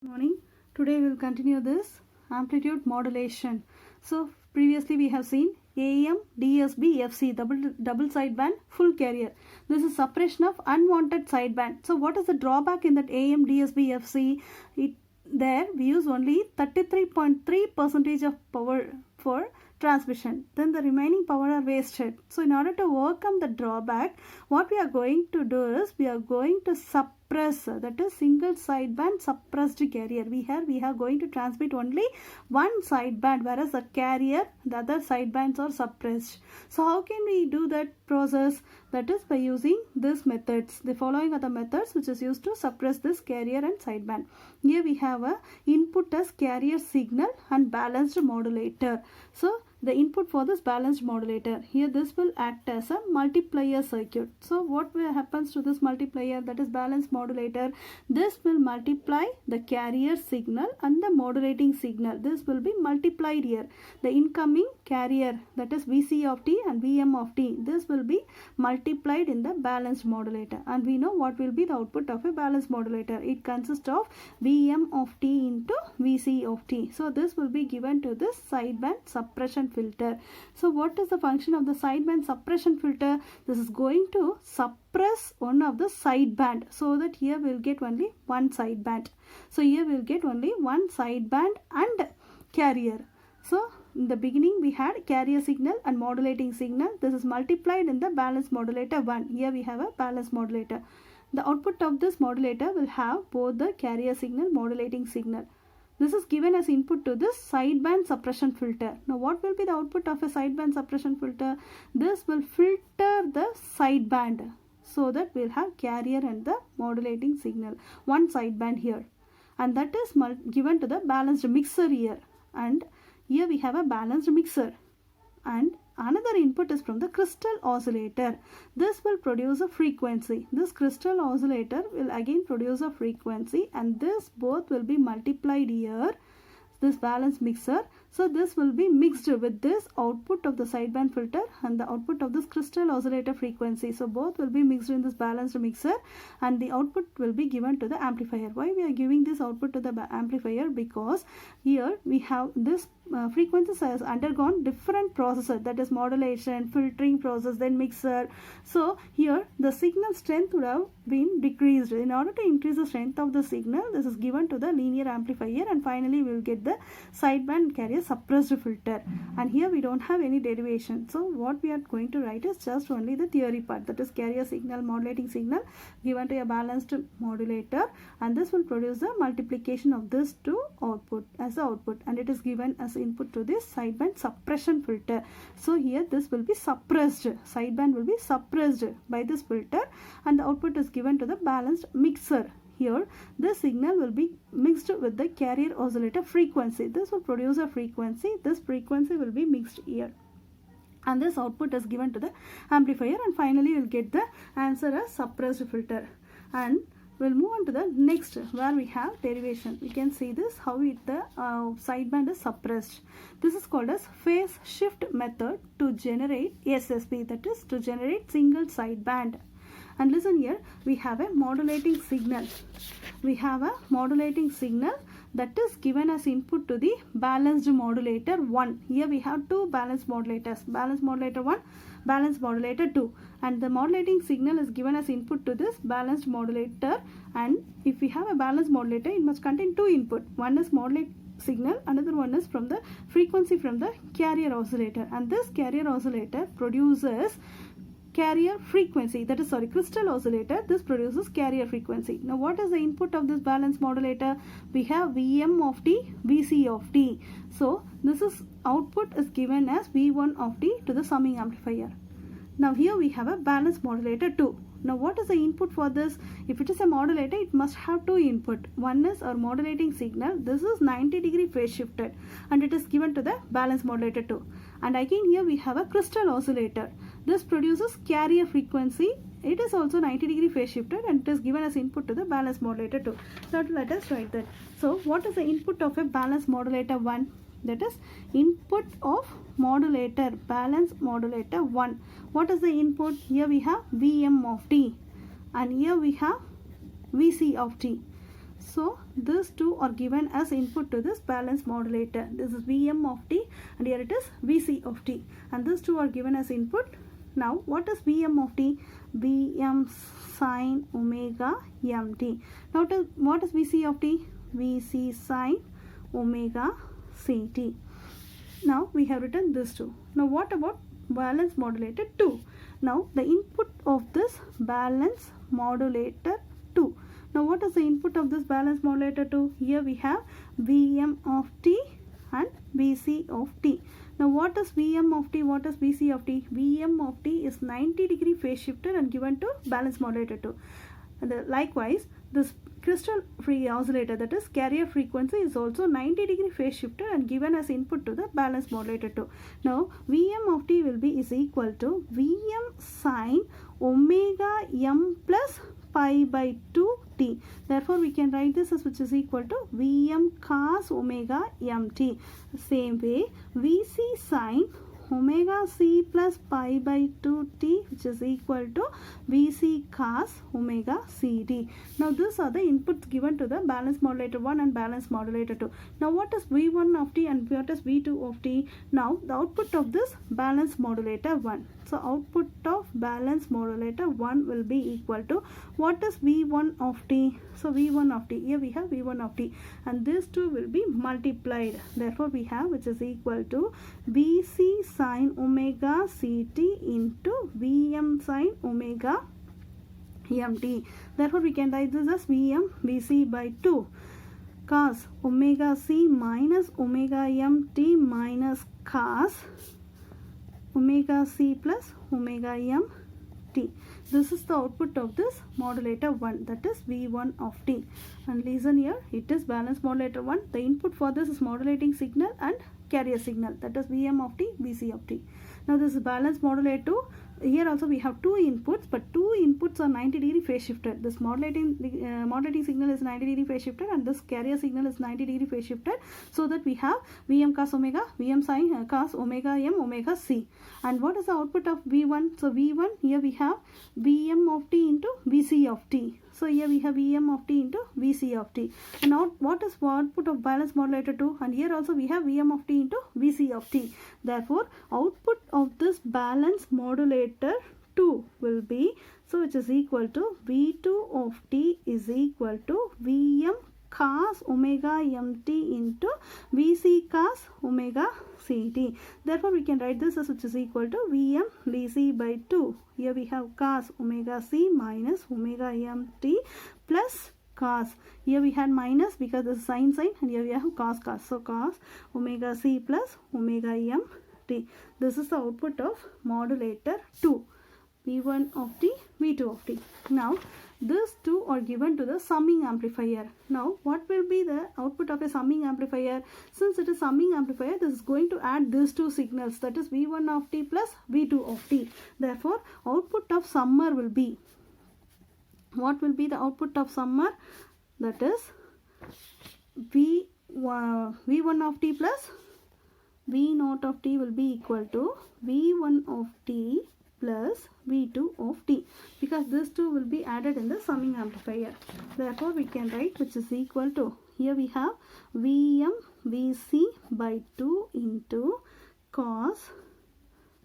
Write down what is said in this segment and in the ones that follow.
Morning. Today we will continue this amplitude modulation. So previously we have seen AM, DSB, FC, double sideband, full carrier. This is suppression of unwanted sideband. So what is the drawback in that AM, DSB, FC? There we use only 33.3% of power for transmission. Then the remaining power are wasted. So in order to overcome the drawback, what we are going to do is we are going to suppress, that is single sideband suppressed carrier. We are going to transmit only one sideband, whereas the carrier, the other sidebands are suppressed. So how can we do that process? That is by using these methods. The following are the methods which is used to suppress this carrier and sideband. Here we have a input as carrier signal and balanced modulator. So the input for this balanced modulator, here this will act as a multiplier circuit. So what happens to this multiplier, that is balanced modulator? This will multiply the carrier signal and the modulating signal. This will be multiplied here. The incoming carrier, that is Vc of t and Vm of t, this will be multiplied in the balanced modulator. And we know what will be the output of a balanced modulator. It consists of Vm of t into Vc of t. So this will be given to this sideband suppression filter. So what is the function of the sideband suppression filter? This is going to suppress one of the sideband, so that here we will get only one sideband. So here we will get only one sideband and carrier. So in the beginning we had carrier signal and modulating signal. This is multiplied in the balanced modulator 1. Here we have a balanced modulator. The output of this modulator will have both the carrier signal, modulating signal. This is given as input to this sideband suppression filter. Now what will be the output of a sideband suppression filter? This will filter the sideband, so that we will have carrier and the modulating signal. One sideband here. And that is given to the balanced mixer here. And here we have a balanced mixer. And another input is from the crystal oscillator. This will produce a frequency. This crystal oscillator will again produce a frequency, and this both will be multiplied here, this balanced mixer. So this will be mixed with this output of the sideband filter and the output of this crystal oscillator frequency. So both will be mixed in this balanced mixer, and the output will be given to the amplifier. Why we are giving this output to the amplifier? Because here we have this frequencies has undergone different processes, that is modulation, filtering process, then mixer. So here the signal strength would have been decreased. In order to increase the strength of the signal, this is given to the linear amplifier, and finally we will get the sideband carrier suppressed filter. And here we don't have any derivation. So what we are going to write is just only the theory part, that is carrier signal, modulating signal given to a balanced modulator, and this will produce the multiplication of this to output as the output, and it is given as input to this sideband suppression filter. So here this will be suppressed, sideband will be suppressed by this filter, and the output is given to the balanced mixer. Here the signal will be mixed with the carrier oscillator frequency. This will produce a frequency. This frequency will be mixed here, and this output is given to the amplifier, and finally we will get the answer as suppressed filter. And we'll move on to the next, where we have derivation. We can see this, how the sideband is suppressed. This is called as phase shift method to generate SSB, that is to generate single sideband. And listen here, we have a modulating signal. We have a modulating signal that is given as input to the balanced modulator 1. Here we have two balanced modulators, balanced modulator 1, balanced modulator 2, and the modulating signal is given as input to this balanced modulator. And if we have a balanced modulator, it must contain two input. One is modulate signal, another one is from the frequency from the carrier oscillator, and this carrier oscillator produces carrier frequency, that is crystal oscillator. This produces carrier frequency. Now what is the input of this balanced modulator? We have Vm of t, Vc of t. So this is output is given as V1 of t to the summing amplifier. Now here we have a balanced modulator 2. Now what is the input for this? If it is a modulator, it must have two input. One is our modulating signal. This is 90-degree phase shifted, and it is given to the balanced modulator 2. And again here we have a crystal oscillator. This produces carrier frequency. It is also 90-degree phase shifted, and it is given as input to the balanced modulator 2. Now let us write that. So what is the input of a balanced modulator 1? That is input of modulator, balanced modulator 1. What is the input? Here we have Vm of t, and here we have Vc of t. So these two are given as input to this balance modulator. This is Vm of t and here it is Vc of t, and these two are given as input. Now what is Vm of t? Vm sine omega mt. Now what is Vc of t? Vc sine omega ct. Now we have written this two. Now what about balance modulator 2? Now the input of this balance modulator 2. Now what is the input of this balance modulator 2? Here we have Vm of t and Vc of t. Now what is Vm of t? What is Vc of t? Vm of t is 90-degree phase shifter and given to balance modulator 2. And likewise, this crystal free oscillator, that is carrier frequency, is also 90-degree phase shifter and given as input to the balance modulator 2. Now Vm of t will be is equal to Vm sine omega m plus pi by 2t. Therefore we can write this as which is equal to Vm cos omega mt. Same way Vc sine omega c plus pi by 2t, which is equal to Vc cos omega cd. Now these are the inputs given to the balance modulator 1 and balance modulator 2. Now what is V1 of t and what is V2 of t? Now the output of this balance modulator 1. So output of balance modulator 1 will be equal to what is V1 of t? So V1 of t, here we have V1 of t, and these two will be multiplied. Therefore we have which is equal to Vc sine omega ct into Vm sine omega mt. Therefore we can write this as Vm Vc by 2 cos omega c minus omega mt minus cos omega c plus omega m t. This is the output of this modulator 1, that is V1 of t. And listen here, it is balance modulator 1. The input for this is modulating signal and carrier signal, that is Vm of t, Vc of t. Now this is balance modulator 2. Here also we have two inputs, but two inputs are 90-degree phase shifted. This modulating signal is 90-degree phase shifted and this carrier signal is 90-degree phase shifted, so that we have Vm cos omega, Vm sin cos omega m omega c. And what is the output of V1? So V1, here we have Vm of t into Vc of t. So here we have Vm of t into Vc of t. And now what is output of balance modulator 2? And here also we have Vm of t into Vc of t. Therefore output of this balance modulator 2 will be, so which is equal to V2 of t is equal to Vm cos omega mt into Vc cos omega ct. Therefore we can write this as which is equal to Vm Vc by 2. Here we have cos omega c minus omega mt plus cos. Here we had minus because this is sine, and here we have cos. So cos omega c plus omega mt. This is the output of modulator 2. V1 of t, V2 of t. Now these two are given to the summing amplifier. Now what will be the output of a summing amplifier? Since it is summing amplifier, this is going to add these two signals, that is V1 of t plus V2 of t. Therefore output of summer will be, what will be the output of summer? That is V1 of t plus V0 of t will be equal to V1 of t plus V2 of t, because these two will be added in the summing amplifier. Therefore we can write which is equal to, here we have Vm Vc by 2 into cos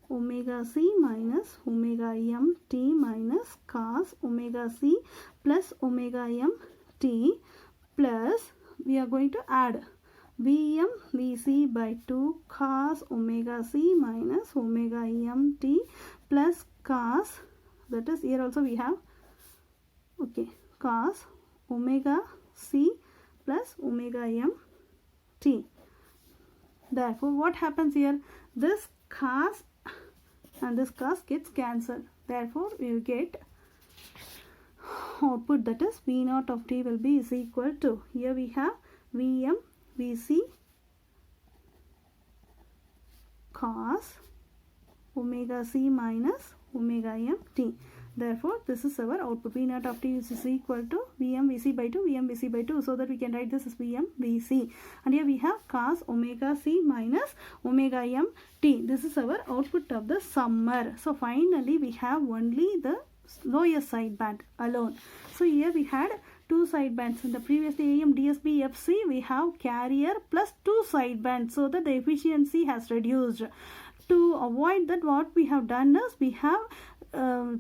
omega c minus omega m t minus cos omega c plus omega m t, plus we are going to add Vm Vc by 2 cos omega c minus omega m t plus cos, that is here also we have cos omega c plus omega m t. Therefore what happens here? This cos and this cos gets cancelled. Therefore we will get output, that is V0 of t will be is equal to, here we have Vm Vc cos omega c minus omega m t. Therefore this is our output. V0 of t is equal to Vm Vc by 2, Vm Vc by 2, so that we can write this as Vm Vc. And here we have cos omega c minus omega m t. This is our output of the summer. So finally we have only the lower side band alone. So here we had two sidebands. In the previous AM DSB FC, we have carrier plus two sidebands, so that the efficiency has reduced. To avoid that, what we have done is we have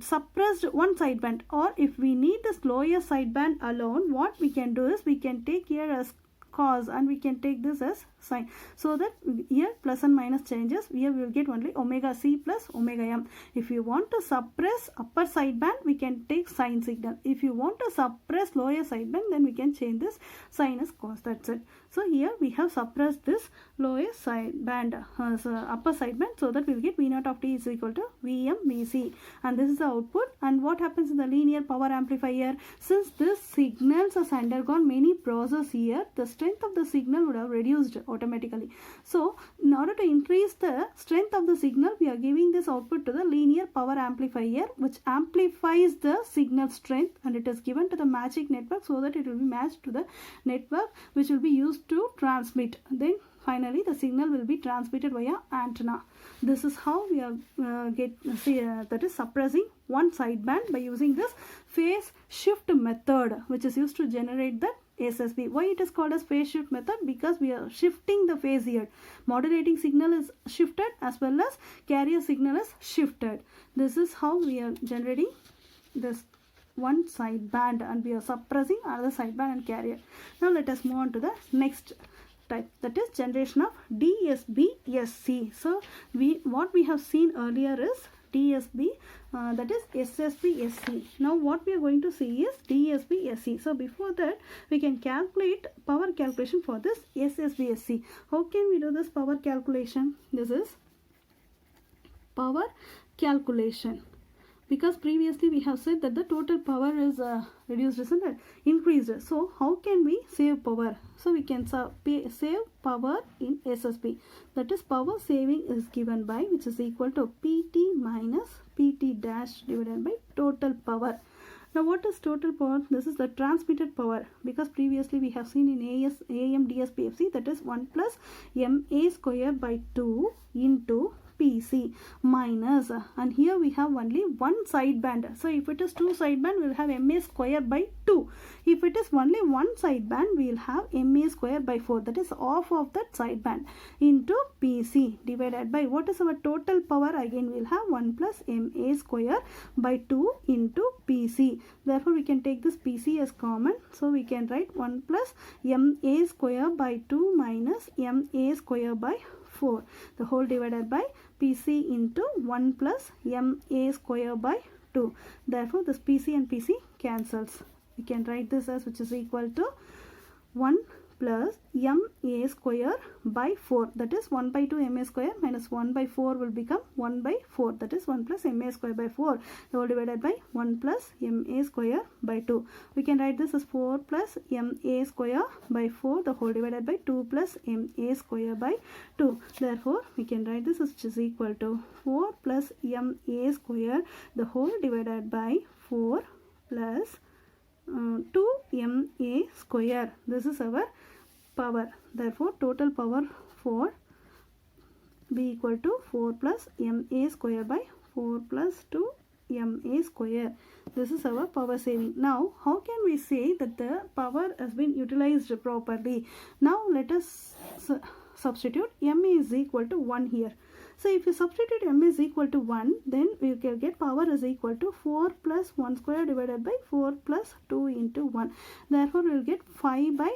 suppressed one sideband, or if we need this lower sideband alone, what we can do is we can take here as cos and we can take this as sine, so that here plus and minus changes. Here we will get only omega c plus omega m. If you want to suppress upper sideband, we can take sine signal. If you want to suppress lower sideband, then we can change this sine as cos. That's it. So here we have suppressed this lower sideband, so upper sideband, so that we will get V naught of t is equal to Vm Vc, and this is the output. And what happens in the linear power amplifier? Since this signals has undergone many processes here, the strength of the signal would have reduced automatically. So in order to increase the strength of the signal, we are giving this output to the linear power amplifier, which amplifies the signal strength, and it is given to the matching network, so that it will be matched to the network which will be used to transmit. Then finally the signal will be transmitted via antenna. This is how we are that is suppressing one sideband by using this phase shift method, which is used to generate the SSB. Why it is called as phase shift method? Because we are shifting the phase here. Modulating signal is shifted as well as carrier signal is shifted. This is how we are generating this one sideband, and we are suppressing another sideband and carrier. Now let us move on to the next type, that is generation of DSB-SC. So what we have seen earlier is DSB, that is SSB-SC. Now what we are going to see is DSB-SC. So before that, we can calculate power calculation for this SSB-SC. How can we do this power calculation? This is power calculation, because previously we have said that the total power is reduced, isn't it? Increased. So how can we save power? So we can save power in SSB. That is, power saving is given by, which is equal to PT minus PT dash divided by total power. Now what is total power? This is the transmitted power, because previously we have seen in AM DSB FC, that is 1 plus MA square by 2 into PC minus, and here we have only one sideband. So if it is two sideband, we will have MA square by 2. If it is only one sideband, we will have MA square by 4. That is half of that sideband into PC divided by, what is our total power? Again we will have 1 plus MA square by 2 into PC. Therefore we can take this PC as common. So we can write 1 plus MA square by 2 minus MA square by 4, the whole divided by PC into 1 plus MA square by 2. Therefore this PC and PC cancels. We can write this as, which is equal to 1 plus MA square by 4, that is 1 by 2 MA square minus 1 by 4 will become 1 by 4, that is 1 plus MA square by 4, the whole divided by 1 plus MA square by 2. We can write this as 4 plus MA square by 4, the whole divided by 2 plus MA square by 2. Therefore we can write this as, which is equal to 4 plus MA square, the whole divided by 4 plus 2 MA square. This is our power. Therefore total power for be equal to 4 plus MA square by 4 plus 2 MA square. This is our power saving. Now how can we say that the power has been utilized properly? Now let us substitute MA is equal to 1 here. So if you substitute M is equal to 1, then we can get power is equal to 4 plus 1 square divided by 4 plus 2 into 1. Therefore we will get 5 by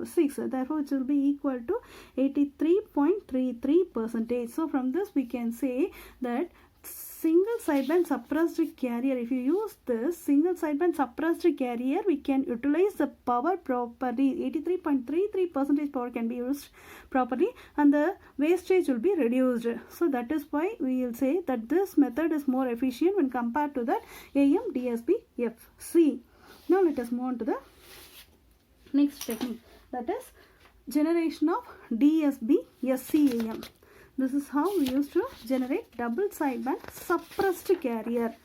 6. Therefore it will be equal to 83.33%. So from this we can say that single sideband suppressed carrier, if you use this single sideband suppressed carrier, we can utilize the power properly. 83.33% power can be used properly, and the wastage will be reduced. So that is why we will say that this method is more efficient when compared to that AM DSB FC. Now let us move on to the next technique, that is generation of DSB SCAM. This is how we used to generate double sideband suppressed carrier.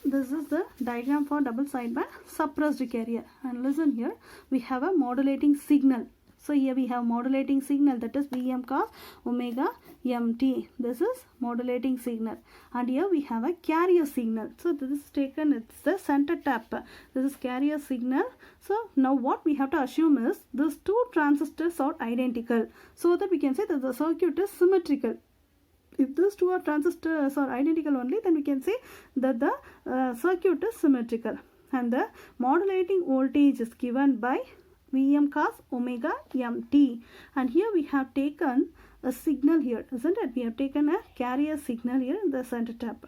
This is the diagram for double sideband suppressed carrier. And listen here, we have a modulating signal. So here we have modulating signal, that is Vm cos omega mt. This is modulating signal. And here we have a carrier signal. So this is taken, it's the center tap. This is carrier signal. So now what we have to assume is these two transistors are identical, so that we can say that the circuit is symmetrical. If these two transistors are identical only, then we can say that the circuit is symmetrical. And the modulating voltage is given by Vm cos omega mt. And here we have taken a signal here, isn't it? We have taken a carrier signal here in the center tap.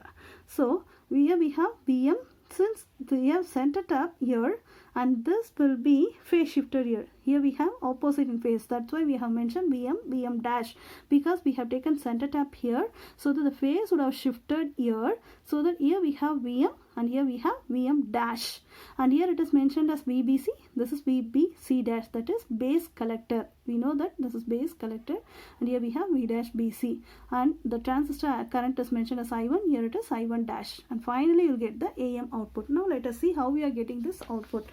So here we have Vm, since we have center tap here, and this will be phase shifted here. Here we have opposite in phase. That's why we have mentioned Vm dash, because we have taken center tap here, so that the phase would have shifted here, so that here we have Vm and here we have Vm dash. And here it is mentioned as VBC. This is VBC dash, that is base collector. We know that this is base collector, and here we have V dash BC. And the transistor current is mentioned as I1. Here it is I1 dash. And finally you will get the AM output. Now let us see how we are getting this output.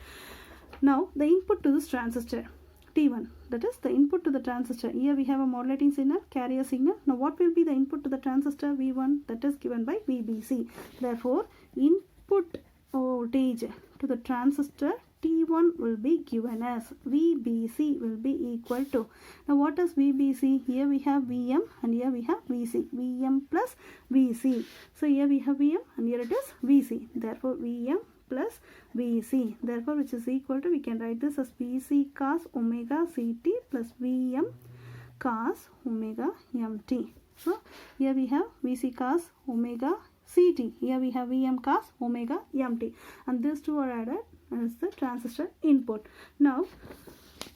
Now the input to this transistor T1, that is the input to the transistor. Here we have a modulating signal, carrier signal. Now what will be the input to the transistor V1? That is given by VBC. Therefore input voltage to the transistor T1 will be given as VBC will be equal to. Now what is VBC? Here we have Vm and here we have Vc. Vm plus Vc. So here we have Vm and here it is Vc. Therefore Vm plus Vc. Therefore which is equal to, we can write this as Vc cos omega Ct plus Vm cos omega mt. So here we have Vc cos omega Ct. Here we have Vm cos omega mt. And these two are added as the transistor input. Now,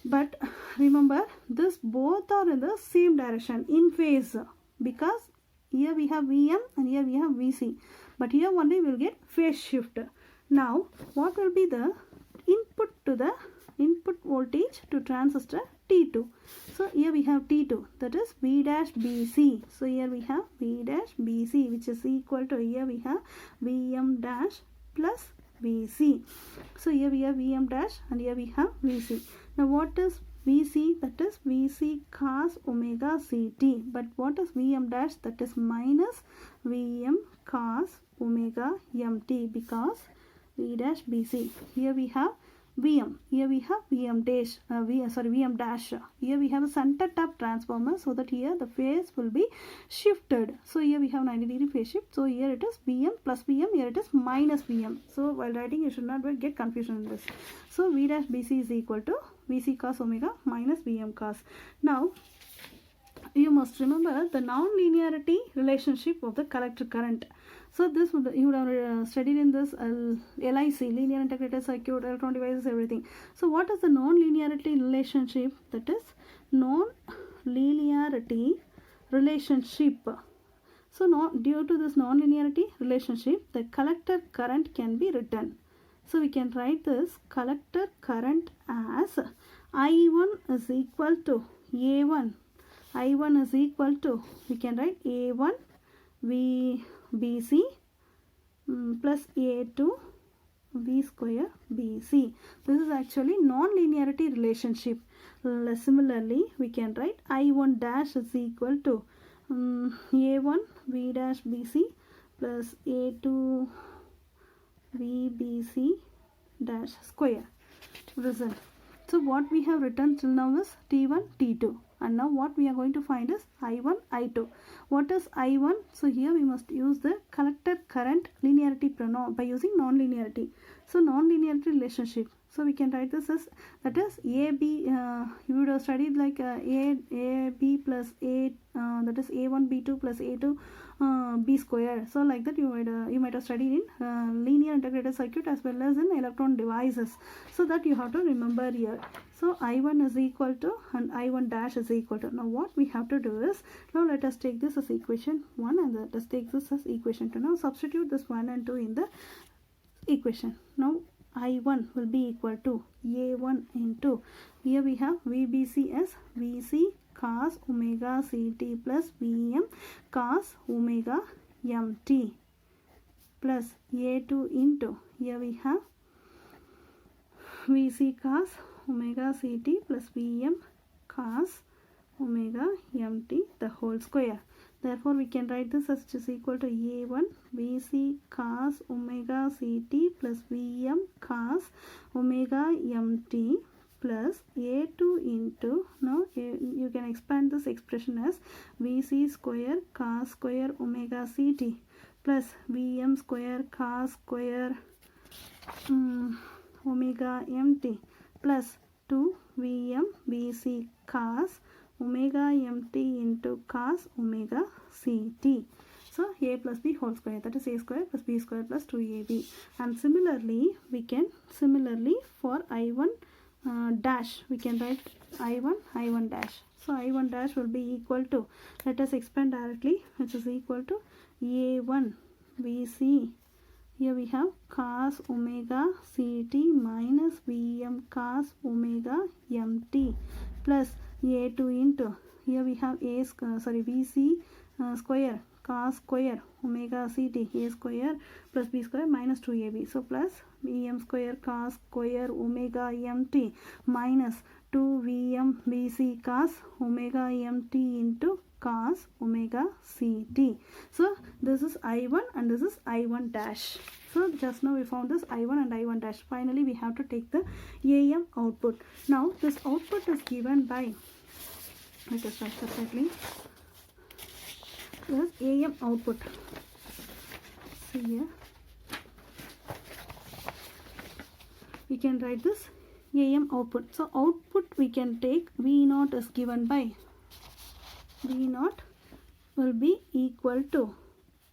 but remember, this both are in the same direction, in phase, because here we have Vm and here we have Vc. But here only we will get phase shift. Now, what will be the input to the input voltage to transistor T2? So here we have T2, that is V dash BC. So here we have V dash BC, which is equal to, here we have Vm dash plus Vc. So here we have Vm dash and here we have Vc. Now what is Vc? That is Vc cos omega Ct. But what is Vm dash? That is minus Vm cos omega mt, because V dash Bc. Here we have Vm. Here we have Vm dash. Vm dash. Here we have a center tap transformer, so that here the phase will be shifted. So here we have 90-degree phase shift. So here it is Vm plus Vm. Here it is minus Vm. So while writing, you should not get confusion in this. So V dash Bc is equal to Vc cos omega minus Vm cos. Now you must remember the non-linearity relationship of the collector current. So this would, you would have studied in this LIC, linear integrated circuit, electron devices, everything. So what is the non-linearity relationship? That is non-linearity relationship. So due to this non-linearity relationship, the collector current can be written. So we can write this collector current as I1 is equal to A1. I1 is equal to, we can write A1 VBC plus A2 V square BC. This is actually non-linearity relationship. Similarly, we can write I1 dash is equal to A1 V dash BC plus A2 VBC dash square. Result. So what we have written till now is T1, T2. And now what we are going to find is I1, I2. What is I1? So here we must use the collector current linearity pronoun by using non-linearity. So non-linearity relationship. So we can write this as, that is AB, you would have studied like AB plus A, that is A1 B2 plus A2 B square. So like that you might have studied in linear integrated circuit as well as in electron devices. So that you have to remember here. So I1 is equal to and I1 dash is equal to. Now what we have to do is, now let us take this as equation 1 and let us take this as equation 2. Now substitute this 1 and 2 in the equation. Now I1 will be equal to A1 into, here we have VBC as Vc cos omega Ct plus Vm cos omega mt plus A2 into, here we have Vc cos omega Ct plus Vm cos omega mt the whole square. Therefore, we can write this as which is equal to a1 bc cos omega ct plus vm cos omega mt plus a2 into, now you can expand this expression as vc square cos square omega ct plus vm square cos square omega mt plus 2 vm vc cos omega mt into cos omega ct. So a plus b whole square, that is a square plus b square plus 2ab. And similarly, we can for I1 dash, we can write I1 dash. So I1 dash will be equal to, let us expand directly, which is equal to a1 vc. Here we have cos omega ct minus vm cos omega mt plus a2 into, here we have vc square cos square omega ct a square plus b square minus 2ab. So plus vm square cos square omega mt minus 2 vm vc cos omega mt into cos omega ct. So this is I1 and this is I1 dash. So just now we found this I1 and I1 dash. Finally, we have to take the AM output. Now this output is given by, let us write separately. This AM output. See here, we can write this AM output. So output we can take V0 is given by, V0 will be equal to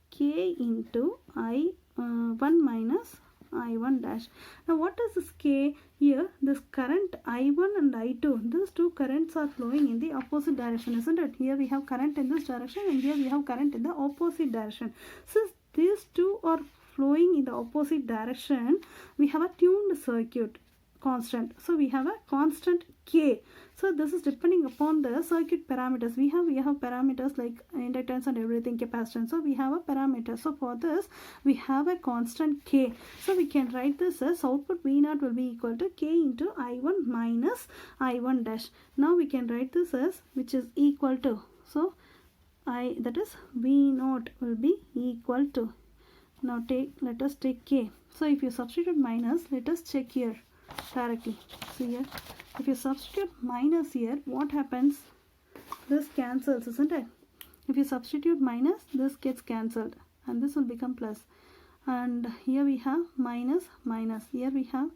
K into I1 minus I1 dash. Now what is this K? Here this current I1 and I2, these two currents are flowing in the opposite direction, isn't it? Here we have current in this direction and here we have current in the opposite direction. Since these two are flowing in the opposite direction, we have a tuned circuit constant. So we have a constant K. So this is depending upon the circuit parameters. We have parameters like inductance and everything, capacitance. So we have a parameter. So for this we have a constant K. So we can write this as output V0 will be equal to K into I1 minus I1 dash. Now we can write this as which is equal to, so that is V0 will be equal to, now let us take K. So if you substitute minus, let us check here directly. See here, if you substitute minus here, what happens? This cancels, isn't it? If you substitute minus, this gets cancelled and this will become plus. And here we have minus minus, here we have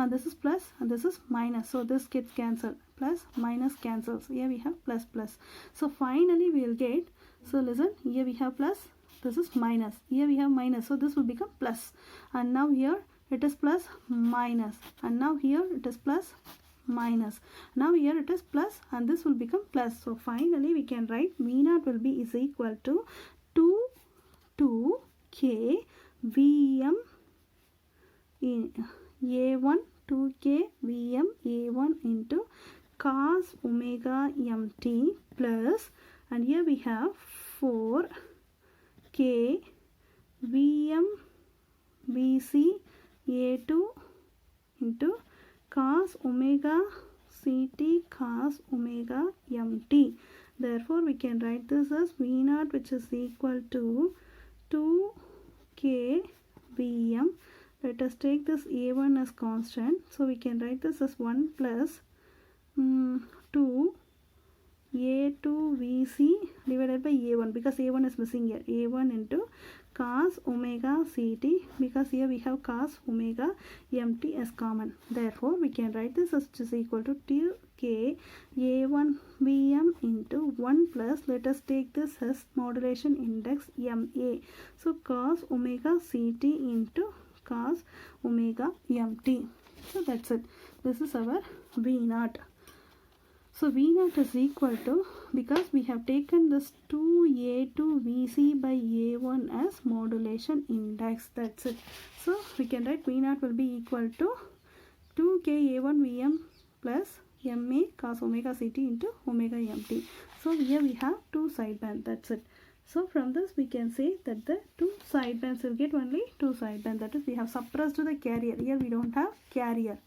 this is plus and this is minus, so this gets cancelled, plus minus cancels, here we have plus plus. So finally we will get, so listen, here we have plus, this is minus, here we have minus, so this will become plus. And now here it is plus minus, and now here it is plus minus, now here it is plus, and this will become plus. So finally we can write V0 will be is equal to 2 K Vm in A1 2K Vm A1 into cos omega mt plus, and here we have 4 K Vm Vc A2 into cos omega ct cos omega mt. Therefore we can write this as V0 which is equal to 2K Vm. Let us take this A1 as constant, so we can write this as 1 plus 2 A2 Vc divided by A1, because A1 is missing here, A1 into cos omega ct, because here we have cos omega mt as common. Therefore we can write this as which is equal to 2K A1 Vm into 1 plus, let us take this as modulation index Ma, so cos omega ct into cos omega mt. So that's it, this is our V0. So V0 is equal to, because we have taken this 2A2 Vc by A1 as modulation index, that's it. So we can write V0 will be equal to 2K A1 Vm plus Ma cos omega ct into omega mt. So here we have two sideband, that's it. So from this we can say that the two sidebands will get only two sideband, that is we have suppressed the carrier, here we don't have carrier.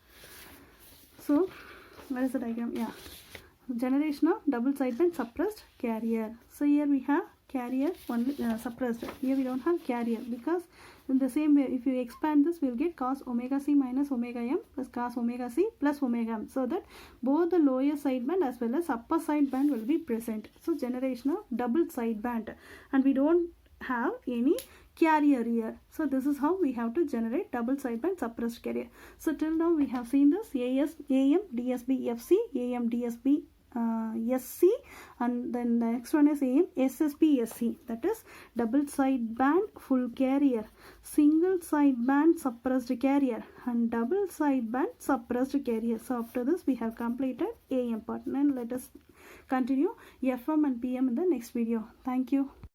So where is the diagram? Yeah, generation of double sideband suppressed carrier. So here we have carrier only suppressed. Here we don't have carrier, because in the same way, if you expand this, we'll get cos omega c minus omega m plus cos omega c plus omega m, so that both the lower sideband as well as upper sideband will be present. So generation of double sideband, and we don't have any carrier here. So this is how we have to generate double sideband suppressed carrier. So till now we have seen this AM, DSB, FC, AM, DSB, SC, and then the next one is AM, SSB, SC, that is double sideband full carrier, single sideband suppressed carrier, and double sideband suppressed carrier. So after this we have completed AM part, and let us continue FM and PM in the next video. Thank you.